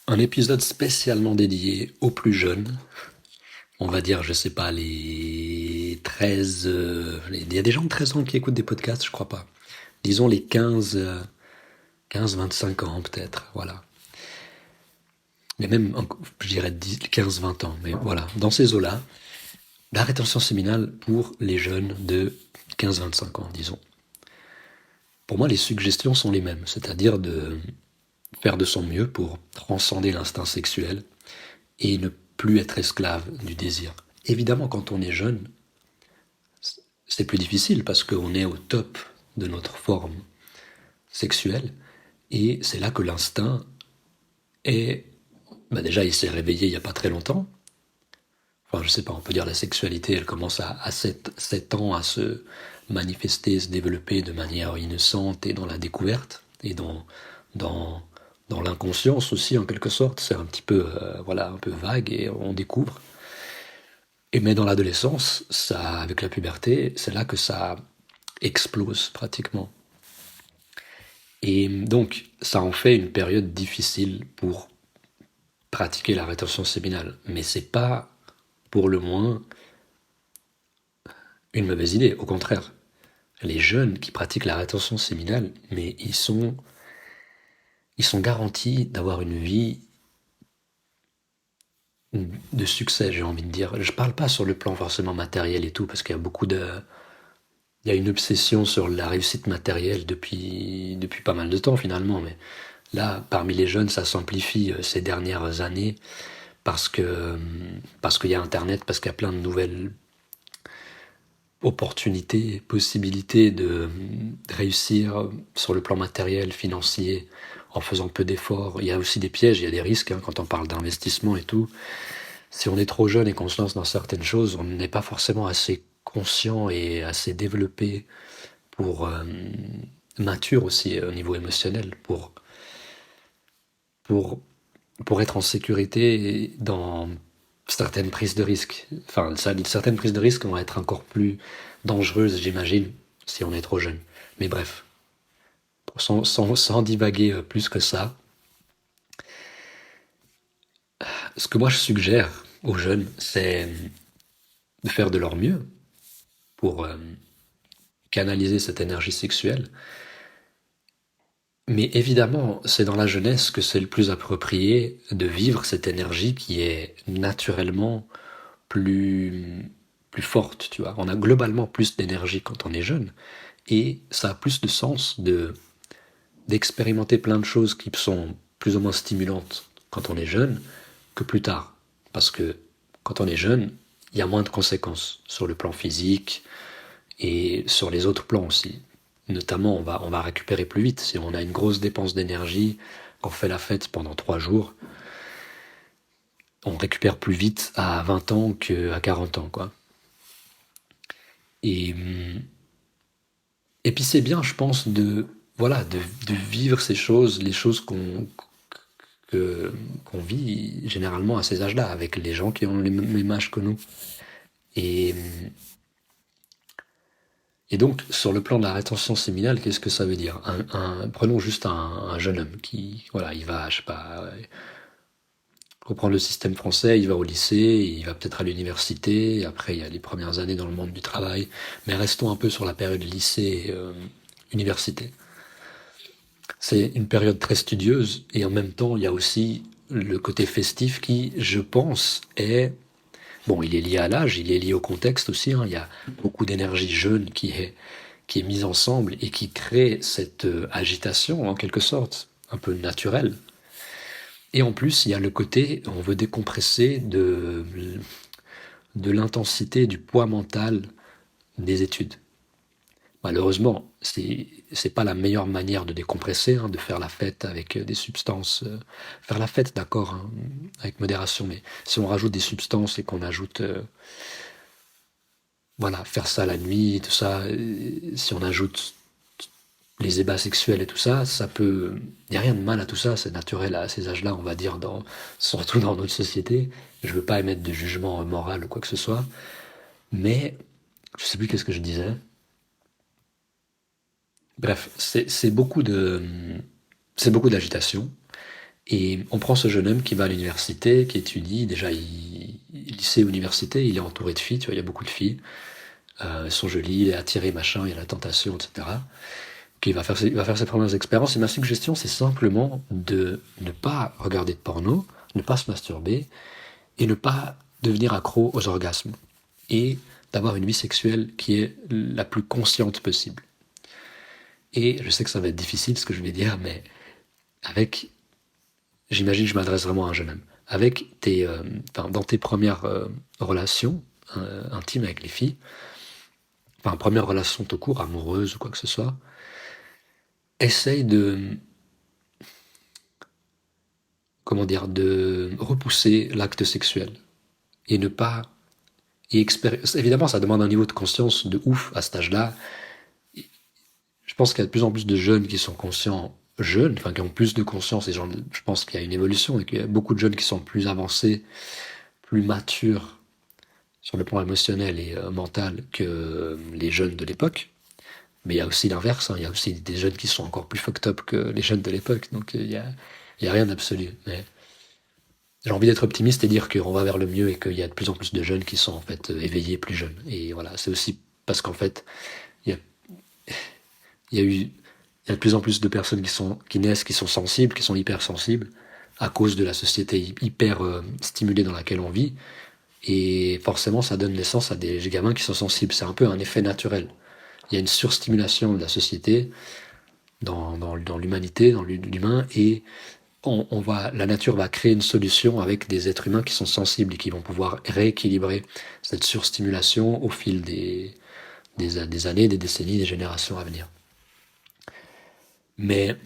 Un épisode spécialement dédié aux plus jeunes. On va dire, je sais pas, les 13. Il y a des gens de 13 ans qui écoutent des podcasts, je crois pas. Disons les 15, 15-25 ans peut-être, voilà. Mais même, je dirais 15-20 ans, mais voilà. Dans ces eaux-là, la rétention séminale pour les jeunes de 15-25 ans, disons. Pour moi, les suggestions sont les mêmes, c'est-à-dire de faire de son mieux pour transcender l'instinct sexuel et ne plus être esclave du désir. Évidemment, quand on est jeune, c'est plus difficile parce qu'on est au top de notre forme sexuelle et c'est là que l'instinct est. Bah déjà, il s'est réveillé il n'y a pas très longtemps. Enfin, je sais pas, on peut dire la sexualité, elle commence à 7 ans à se manifester, se développer de manière innocente et dans la découverte et dans, dans l'inconscience aussi en quelque sorte. C'est un petit peu, voilà, un peu vague et on découvre. Et mais dans l'adolescence, ça, avec la puberté, c'est là que ça explose pratiquement. Et donc, ça en fait une période difficile pour pratiquer la rétention séminale. Mais c'est pas, pour le moins, une mauvaise idée. Au contraire, les jeunes qui pratiquent la rétention séminale, mais ils sont garantis d'avoir une vie de succès, j'ai envie de dire. Je parle pas sur le plan forcément matériel et tout, parce qu'il y a il y a une obsession sur la réussite matérielle depuis pas mal de temps finalement, mais là, parmi les jeunes, ça s'amplifie ces dernières années parce qu'il y a Internet, parce qu'il y a plein de nouvelles opportunités, possibilités de réussir sur le plan matériel, financier, en faisant peu d'efforts. Il y a aussi des pièges, il y a des risques hein, quand on parle d'investissement et tout. Si on est trop jeune et qu'on se lance dans certaines choses, on n'est pas forcément assez conscient et assez développé pour mature aussi au niveau émotionnel pour pour être en sécurité dans certaines prises de risques. Enfin, certaines prises de risques vont être encore plus dangereuses, j'imagine, si on est trop jeune. Mais bref, sans divaguer plus que ça, ce que moi je suggère aux jeunes, c'est de faire de leur mieux pour canaliser cette énergie sexuelle. Mais évidemment, c'est dans la jeunesse que c'est le plus approprié de vivre cette énergie qui est naturellement plus, plus forte, tu vois. On a globalement plus d'énergie quand on est jeune, et ça a plus de sens d'expérimenter plein de choses qui sont plus ou moins stimulantes quand on est jeune que plus tard. Parce que quand on est jeune, il y a moins de conséquences sur le plan physique et sur les autres plans aussi. Notamment, on va récupérer plus vite. Si on a une grosse dépense d'énergie, qu'on fait la fête pendant 3 jours, on récupère plus vite à 20 ans qu'à 40 ans, quoi. Et, et puis c'est bien, je pense, voilà, de vivre ces choses, les choses qu'on vit généralement à ces âges-là, avec les gens qui ont les mêmes âges que nous. Et, et donc, sur le plan de la rétention séminale, qu'est-ce que ça veut dire prenons juste un jeune homme qui, voilà, il va, je sais pas, reprendre le système français, il va au lycée, il va peut-être à l'université, après il y a les premières années dans le monde du travail, mais restons un peu sur la période lycée-université. C'est une période très studieuse et en même temps il y a aussi le côté festif qui, je pense, est. Bon, il est lié à l'âge, il est lié au contexte aussi, hein. Il y a beaucoup d'énergie jeune qui est mise ensemble et qui crée cette agitation en quelque sorte, un peu naturelle. Et en plus, il y a le côté, on veut décompresser de l'intensité, du poids mental des études. Malheureusement, c'est pas la meilleure manière de décompresser, hein, de faire la fête avec des substances. Faire la fête, d'accord, hein, avec modération, mais si on rajoute des substances et qu'on ajoute, voilà, faire ça la nuit, tout ça, si on ajoute les ébats sexuels et tout ça, ça peut. Il n'y a rien de mal à tout ça, c'est naturel à ces âges-là, on va dire, surtout dans notre société. Je veux pas émettre de jugement moral ou quoi que ce soit, mais je sais plus qu'est-ce que je disais. Bref, c'est beaucoup d'agitation Et on prend ce jeune homme qui va à l'université, qui étudie, déjà lycée, université, il est entouré de filles, tu vois, il y a beaucoup de filles. Elles sont jolies, il est attiré, machin, il y a la tentation, etc. Ok, il va faire ses premières expériences. Et ma suggestion, c'est simplement de ne pas regarder de porno, ne pas se masturber et ne pas devenir accro aux orgasmes. Et d'avoir une vie sexuelle qui est la plus consciente possible. Et je sais que ça va être difficile ce que je vais dire, mais avec, j'imagine que je m'adresse vraiment à un jeune homme, avec dans tes premières relations intimes avec les filles, enfin première relation tout court, amoureuse ou quoi que ce soit, essaye de, comment dire, de repousser l'acte sexuel et ne pas évidemment, ça demande un niveau de conscience de ouf à cet âge-là. Je pense qu'il y a de plus en plus de jeunes qui sont conscients jeunes, enfin qui ont plus de conscience, et je pense qu'il y a une évolution et qu'il y a beaucoup de jeunes qui sont plus avancés, plus matures sur le plan émotionnel et mental que les jeunes de l'époque. Mais il y a aussi l'inverse, hein, il y a aussi des jeunes qui sont encore plus fucked up que les jeunes de l'époque, donc il y a rien d'absolu. Mais j'ai envie d'être optimiste et dire qu'on va vers le mieux et qu'il y a de plus en plus de jeunes qui sont en fait éveillés plus jeunes. Et voilà, c'est aussi parce qu'en fait, il y a, il y a de plus en plus de personnes qui naissent, qui sont sensibles, qui sont hypersensibles, à cause de la société hyper stimulée dans laquelle on vit. Et forcément, ça donne naissance à des gamins qui sont sensibles. C'est un peu un effet naturel. Il y a une surstimulation de la société dans l'humanité, dans l'humain, et la nature va créer une solution avec des êtres humains qui sont sensibles et qui vont pouvoir rééquilibrer cette surstimulation au fil des années, des décennies, des générations à venir. Mais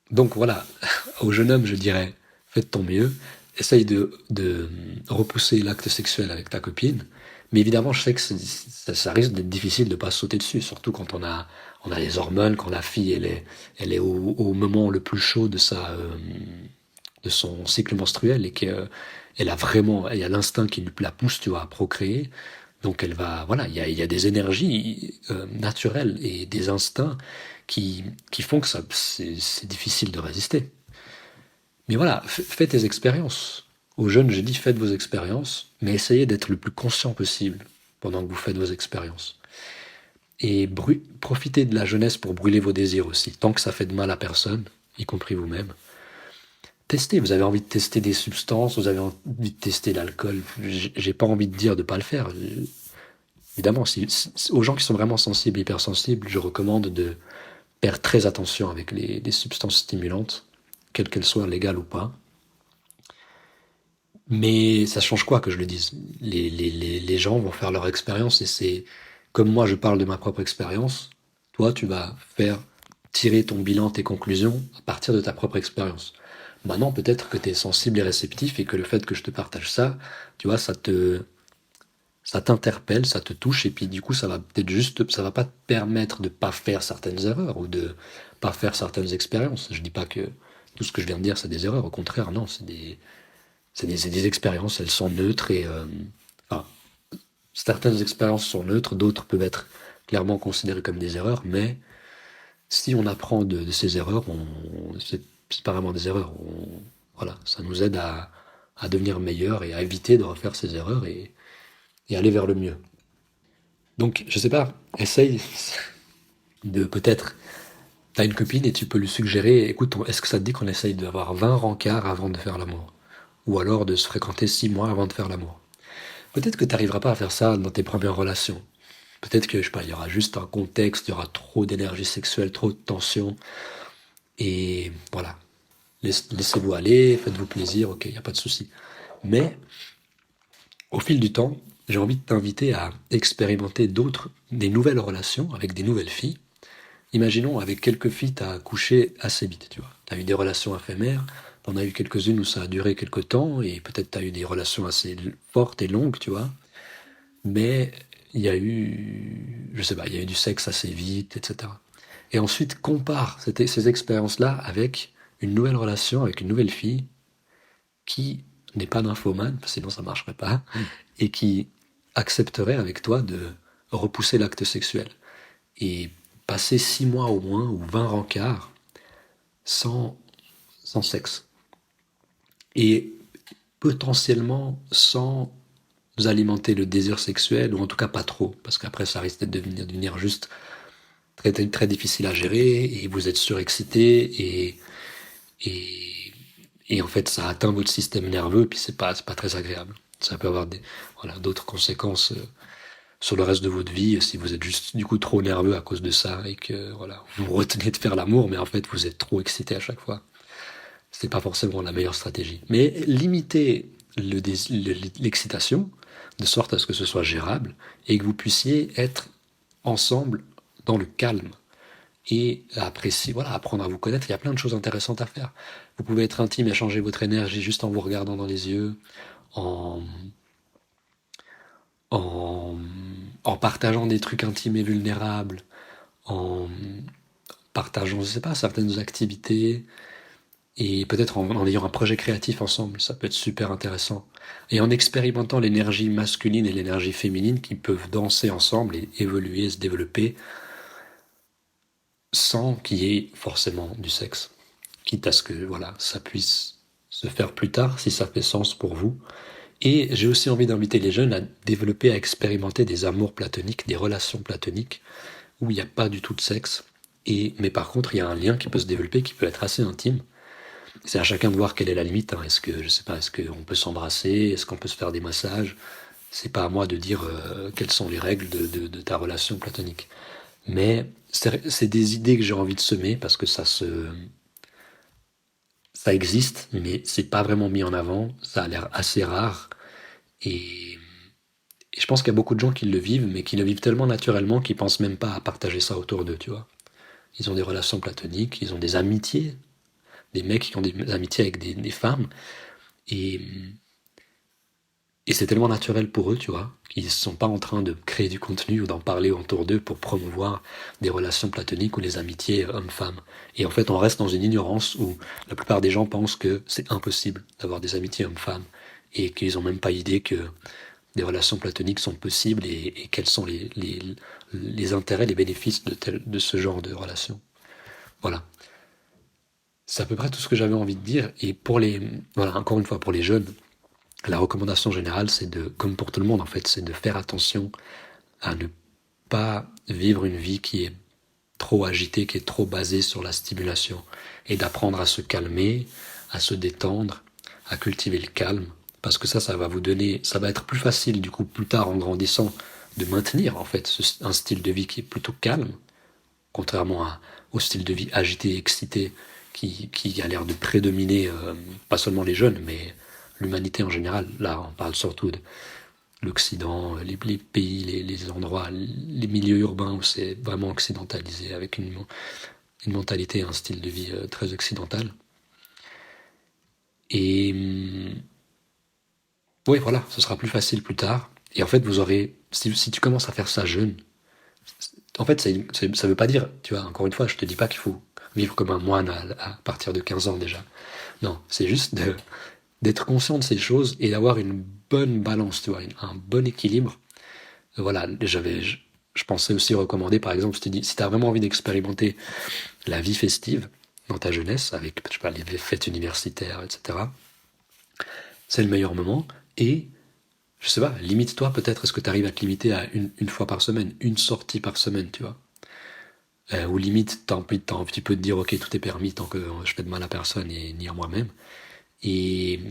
donc voilà, au jeune homme, je dirais, fais de ton mieux, essaye de repousser l'acte sexuel avec ta copine, mais évidemment, je sais que ça risque d'être difficile de pas sauter dessus, surtout quand on a les hormones, quand la fille elle est au moment le plus chaud de son cycle menstruel et qu'elle a vraiment, il y a l'instinct qui la pousse, tu vois, à procréer. Donc elle va, voilà, il y a des énergies naturelles et des instincts qui font que c'est difficile de résister. Mais voilà, faites tes expériences. Aux jeunes, j'ai dit faites vos expériences, mais essayez d'être le plus conscient possible pendant que vous faites vos expériences. Et profitez de la jeunesse pour brûler vos désirs aussi, tant que ça fait de mal à personne, y compris vous-même. Testez, vous avez envie de tester des substances, vous avez envie de tester l'alcool. J'ai pas envie de dire de pas le faire. Évidemment, aux gens qui sont vraiment sensibles, hypersensibles, je recommande de faire très attention avec les substances stimulantes, quelles qu'elles soient légales ou pas. Mais ça change quoi que je le dise? Les gens vont faire leur expérience et c'est comme moi je parle de ma propre expérience, toi tu vas faire tirer ton bilan, tes conclusions à partir de ta propre expérience. Maintenant peut-être que tu es sensible et réceptif et que le fait que je te partage ça, tu vois, ça t'interpelle, ça te touche et puis du coup ça va peut-être juste, ça va pas te permettre de pas faire certaines erreurs ou de pas faire certaines expériences. Je dis pas que tout ce que je viens de dire c'est des erreurs, au contraire non, c'est des expériences, elles sont neutres et enfin, certaines expériences sont neutres, d'autres peuvent être clairement considérées comme des erreurs, mais si on apprend de ces erreurs, c'est pas vraiment des erreurs. Voilà, ça nous aide à devenir meilleur et à éviter de refaire ces erreurs et aller vers le mieux. Donc, je sais pas, essaye de peut-être, t'as une copine et tu peux lui suggérer, écoute, est-ce que ça te dit qu'on essaye d'avoir 20 rencarts avant de faire l'amour? Ou alors de se fréquenter 6 mois avant de faire l'amour. Peut-être que tu n'arriveras pas à faire ça dans tes premières relations. Peut-être que, je sais pas, il y aura juste un contexte, il y aura trop d'énergie sexuelle, trop de tension. Et voilà. Laissez-vous aller, faites-vous plaisir, ok, il n'y a pas de souci. Mais, au fil du temps, j'ai envie de t'inviter à expérimenter des nouvelles relations avec des nouvelles filles. Imaginons, avec quelques filles, tu as couché assez vite, tu vois. Tu as eu des relations éphémères, t'en as eu quelques-unes où ça a duré quelques temps, et peut-être tu as eu des relations assez fortes et longues, tu vois. Mais il y a eu, je sais pas, il y a eu du sexe assez vite, etc. Et ensuite, compare ces expériences-là avec une nouvelle relation, avec une nouvelle fille qui n'est pas nymphomane, sinon ça marcherait pas, et qui accepterait avec toi de repousser l'acte sexuel. Et passer 6 mois au moins, ou 20 rencarts, sans, sans sexe. Et potentiellement sans alimenter le désir sexuel, ou en tout cas pas trop, parce qu'après ça risque de devenir juste très, très, très difficile à gérer, et vous êtes surexcité, et, et en fait ça atteint votre système nerveux, puis c'est pas très agréable. Ça peut avoir voilà, d'autres conséquences sur le reste de votre vie, si vous êtes juste du coup trop nerveux à cause de ça, et que voilà, vous retenez de faire l'amour, mais en fait vous êtes trop excité à chaque fois. C'est pas forcément la meilleure stratégie. Mais limiter l'excitation, de sorte à ce que ce soit gérable, et que vous puissiez être ensemble dans le calme, et apprécier, voilà, apprendre à vous connaître. Il y a plein de choses intéressantes à faire. Vous pouvez être intime, échanger votre énergie juste en vous regardant dans les yeux, en, en, en partageant des trucs intimes et vulnérables, en partageant, je sais pas, certaines activités, et peut-être en ayant un projet créatif ensemble, ça peut être super intéressant. Et en expérimentant l'énergie masculine et l'énergie féminine qui peuvent danser ensemble et évoluer, se développer, sans qu'il y ait forcément du sexe. Quitte à ce que voilà, ça puisse se faire plus tard, si ça fait sens pour vous. Et j'ai aussi envie d'inviter les jeunes à développer, à expérimenter des amours platoniques, des relations platoniques, où il n'y a pas du tout de sexe. Mais par contre, il y a un lien qui peut se développer, qui peut être assez intime. C'est à chacun de voir quelle est la limite. Hein. Est-ce que, je sais pas, est-ce qu'on peut s'embrasser? Est-ce qu'on peut se faire des massages? C'est pas à moi de dire quelles sont les règles de ta relation platonique. Mais c'est des idées que j'ai envie de semer parce que ça existe, mais c'est pas vraiment mis en avant. Ça a l'air assez rare. Et, et je pense qu'il y a beaucoup de gens qui le vivent, mais qui le vivent tellement naturellement qu'ils pensent même pas à partager ça autour d'eux, tu vois. Ils ont des relations platoniques, ils ont des amitiés, des mecs qui ont des amitiés avec des femmes, et, et c'est tellement naturel pour eux, tu vois, qu'ils ne sont pas en train de créer du contenu ou d'en parler autour d'eux pour promouvoir des relations platoniques ou les amitiés hommes-femmes. Et en fait, on reste dans une ignorance où la plupart des gens pensent que c'est impossible d'avoir des amitiés hommes-femmes et qu'ils n'ont même pas idée que des relations platoniques sont possibles et quels sont les intérêts, les bénéfices de ce genre de relations. Voilà. C'est à peu près tout ce que j'avais envie de dire. Et voilà, encore une fois, pour les jeunes, la recommandation générale, c'est comme pour tout le monde en fait, c'est de faire attention à ne pas vivre une vie qui est trop agitée, qui est trop basée sur la stimulation, et d'apprendre à se calmer, à se détendre, à cultiver le calme, parce que ça va vous donner, ça va être plus facile du coup plus tard en grandissant de maintenir en fait un style de vie qui est plutôt calme, contrairement au style de vie agité, excité, qui a l'air de prédominer pas seulement les jeunes, mais l'humanité en général. Là, on parle surtout de l'Occident, les pays, les endroits, les milieux urbains où c'est vraiment occidentalisé, avec une mentalité, un style de vie très occidental. Et oui, voilà, ce sera plus facile plus tard. Et en fait, vous aurez, si tu commences à faire ça jeune, en fait, ça veut pas dire, tu vois, encore une fois, je te dis pas qu'il faut vivre comme un moine à partir de 15 ans déjà. Non, c'est juste d'être conscient de ces choses et d'avoir une bonne balance, tu vois, un bon équilibre. Voilà, je pensais aussi recommander, par exemple, je te dis, si tu as vraiment envie d'expérimenter la vie festive dans ta jeunesse, avec, je sais pas, les fêtes universitaires, etc., c'est le meilleur moment. Et, je sais pas, limite-toi peut-être, est-ce que tu arrives à te limiter à une fois par semaine, une sortie par semaine, tu vois. Ou limite, t'as un petit peu de dire, ok, tout est permis tant que je fais de mal à personne et ni à moi-même. Et,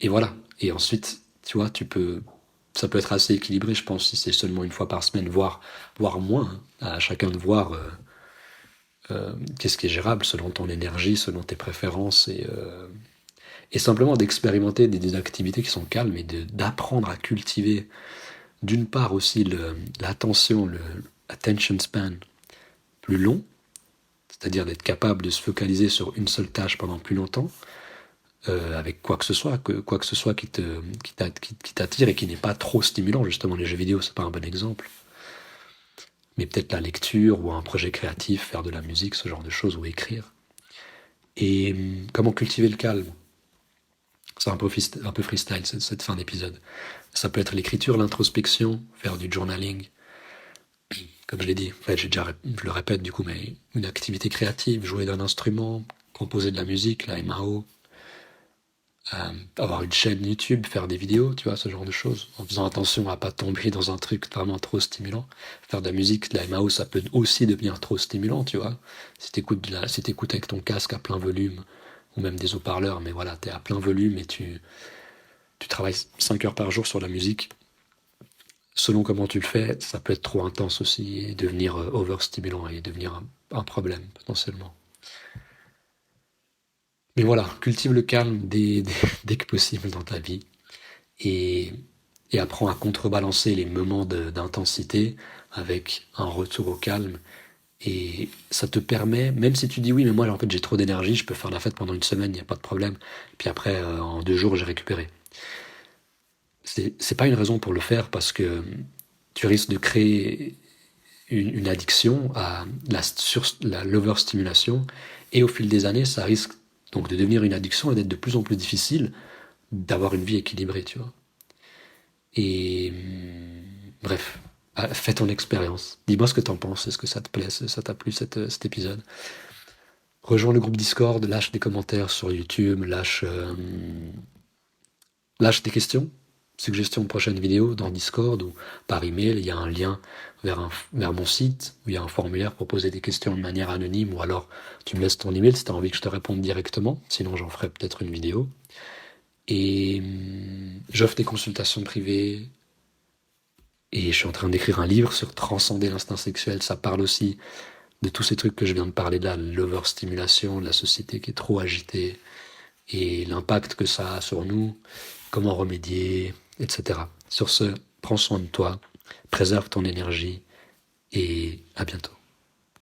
et voilà. Et ensuite, tu vois, ça peut être assez équilibré, je pense, si c'est seulement une fois par semaine, voire moins, hein. À chacun de voir qu'est-ce qui est gérable selon ton énergie, selon tes préférences, et simplement d'expérimenter des activités qui sont calmes et d'apprendre à cultiver, d'une part aussi l'attention, le attention span plus long, c'est-à-dire d'être capable de se focaliser sur une seule tâche pendant plus longtemps, avec quoi que ce soit, qui t'attire et qui n'est pas trop stimulant. Justement, les jeux vidéo, c'est pas un bon exemple. Mais peut-être la lecture ou un projet créatif, faire de la musique, ce genre de choses, ou écrire. Et comment cultiver le calme? C'est un peu freestyle cette fin d'épisode. Ça peut être l'écriture, l'introspection, faire du journaling, comme je l'ai dit. En fait, je le répète du coup, mais une activité créative, jouer d'un instrument, composer de la musique, la MAO, avoir une chaîne YouTube, faire des vidéos, tu vois, ce genre de choses, en faisant attention à pas tomber dans un truc vraiment trop stimulant. Faire de la musique, de la MAO, ça peut aussi devenir trop stimulant, tu vois. Si t'écoutes avec ton casque à plein volume, ou même des haut-parleurs, mais voilà, t'es à plein volume et tu travailles 5 heures par jour sur la musique, selon comment tu le fais, ça peut être trop intense aussi et devenir overstimulant et devenir un problème potentiellement. Mais voilà, cultive le calme dès que possible dans ta vie et, et apprends à contrebalancer les moments d'intensité avec un retour au calme. Et ça te permet, même si tu dis oui, mais moi en fait j'ai trop d'énergie, je peux faire la fête pendant une semaine, il n'y a pas de problème. Puis après, en 2 jours, j'ai récupéré. C'est pas une raison pour le faire parce que tu risques de créer une addiction à l'overstimulation et au fil des années, ça risque donc de devenir une addiction et d'être de plus en plus difficile d'avoir une vie équilibrée, tu vois. Et bref, fais ton expérience. Dis-moi ce que t'en penses. Est-ce que ça te plaît? Ça t'a plu cet épisode? Rejoins le groupe Discord, lâche des commentaires sur YouTube, lâche des questions, suggestions de prochaines vidéos dans Discord ou par email. Il y a un lien vers mon site où il y a un formulaire pour poser des questions de manière anonyme ou alors tu me laisses ton email si tu as envie que je te réponde directement. Sinon, j'en ferai peut-être une vidéo. Et j'offre des consultations privées. Et je suis en train d'écrire un livre sur transcender l'instinct sexuel. Ça parle aussi de tous ces trucs que je viens de parler là, l'overstimulation, de la société qui est trop agitée et l'impact que ça a sur nous, comment remédier, etc. Sur ce, prends soin de toi, préserve ton énergie et à bientôt.